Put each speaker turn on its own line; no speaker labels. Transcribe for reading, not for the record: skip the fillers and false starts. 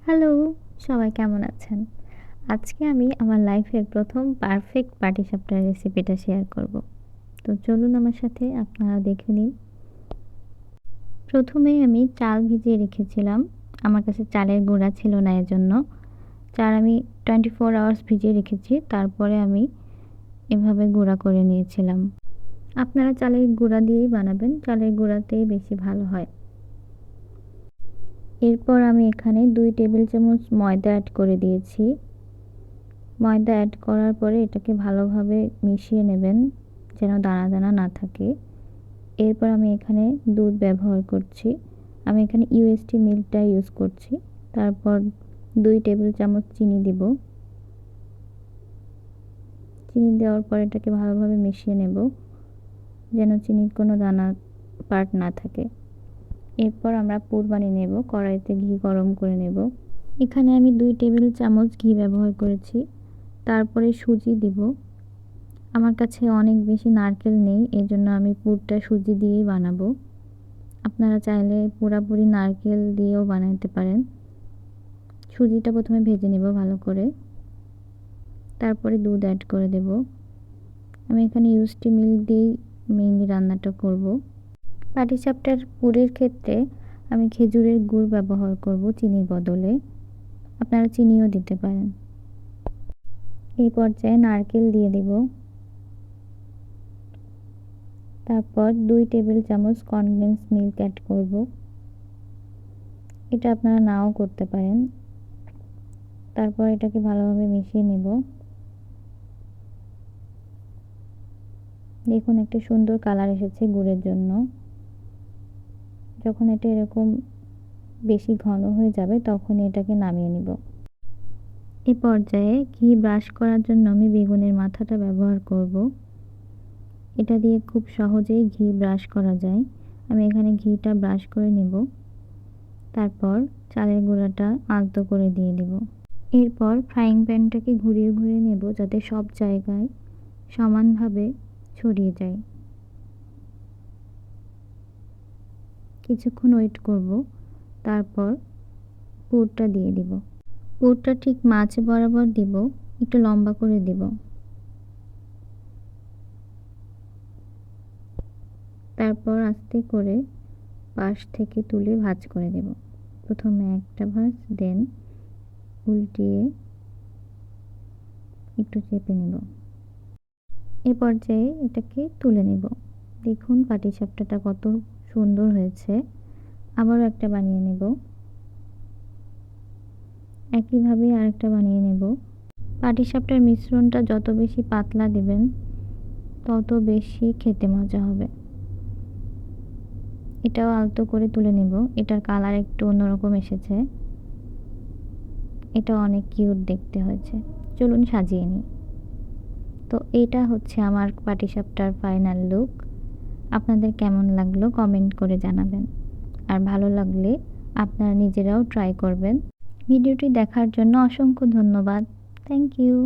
Hello! সবাই কেমন আছেন? আজকে আমি আমার লাইফের ১ম পারফেক্ট পাটিসাপটার রেসিপিটা শেয়ার করব। তো চলুন আমার সাথে আপনারা দেখে নিন। ১ম এই আমি চাল ভিজিয়ে রেখেছিলাম। আমার কাছে চালের গুঁড়া ছিল না এজন্য। চাল আমি 24 আওয়ার্স ভিজিয়ে রেখেছি। তারপরে আমি এভাবে গুঁড়া করে নিয়েছিলাম। আপনারা চালের গুঁড়া দিয়েই বানাবেন। চালের গুঁড়াতেই বেশি ভালো হয়। এরপর আমি এখানে ২ টেবিল চামচ ময়দা অ্যাড করে দিয়েছি। ময়দা অ্যাড করার পরে এটাকে ভালোভাবে মিশিয়ে নেবেন যেন দানা দানা না থাকে। এরপর আমি এখানে দুধ ব্যবহার করছি। আমি এখানে ইউএসটি মিল্কটা ইউজ করছি। তারপর ২ টেবিল চামচ চিনি দিব। চিনি দেওয়ার পর এটাকে ভালোভাবে মিশিয়ে নেব যেন চিনির কোনো দানা পার্ট না থাকে। এরপর আমরা পুর বানিয়ে নেব। কড়াইতে ঘি গরম করে নেব। এখানে আমি ২ টেবিল চামচ ঘি ব্যবহার করেছি। তারপরে সুজি দিব। আমার কাছে অনেক বেশি নারকেল নেই, এজন্য আমি পুরটা সুজি দিয়েই বানাবো। আপনারা চাইলে পুরাপুরি নারকেল দিয়েও বানাতে পারেন। সুজিটা প্রথমে ভেজে নেব ভালো করে। তারপরে দুধ অ্যাড করে দেব। আমি এখানে ইউএসটি মিল্ক দিয়েই মেইনলি রান্নাটা করব। পাটিসাপটার পুরের ক্ষেত্রে আমি খেজুরের গুড় ব্যবহার করব চিনির বদলে। আপনারা চিনিও দিতে পারেন। এই পর্যায়ে নারকেল দিয়ে দেব। তারপর ২ টেবিল চামচ কনডেন্স মিল্ক অ্যাড করব। এটা আপনারা নাও করতে পারেন। তারপর এটাকে ভালোভাবে মিশিয়ে নেব। দেখুন একটা সুন্দর কালার এসেছে গুড়ের জন্য। যখন এটা এরকম বেশি ঘন হয়ে যাবে তখন এটাকে নামিয়ে নিব। এই পর্যায়ে ঘি ব্রাশ করার জন্য আমি বেগুনের মাথাটা ব্যবহার করব। এটা দিয়ে খুব সহজেই ঘি ব্রাশ করা যায়। আমি এখানে ঘিটা ব্রাশ করে নেব। তারপর চালের গুঁড়াটা আলতো করে দিয়ে দিব। এরপর ফ্রাইং প্যানটাকে ঘুরিয়ে ঘুরিয়ে নেব যাতে সব জায়গায় সমানভাবে ছড়িয়ে যায়। কিছুক্ষণ ওয়েট করব। তারপর পুরটা দিয়ে দিব। পুরটা ঠিক মাঝ বরাবর দিব, একটু লম্বা করে দিব। তারপর আস্তে করে পাশ থেকে তুলে ভাঁজ করে দেব। প্রথমে একটা ভাঁজ, দেন উল্টিয়ে একটু চেপে নেব। এ পর্যায়ে এটাকে তুলে নেব। দেখুন পাটিসাপটাটা কত সুন্দর হয়েছে। আবারও একটা বানিয়ে নেব। একইভাবে আরেকটা বানিয়ে নেব। পাটিসাপটার মিশ্রণটা যত বেশি পাতলা দেবেন তত বেশি খেতে মজা হবে। এটাও আলতো করে তুলে নেব। এটার কালার একটু অন্যরকম এসেছে। এটা অনেক কিউট দেখতে হয়েছে। চলুন সাজিয়ে নিই। তো এটা হচ্ছে আমার পাটিসাপটার ফাইনাল লুক। আপনাদের কেমন লাগলো কমেন্ট করে জানাবেন। আর ভালো লাগলে আপনারা নিজেরাও ট্রাই করবেন। ভিডিওটি দেখার জন্য অসংখ্য ধন্যবাদ। Thank you.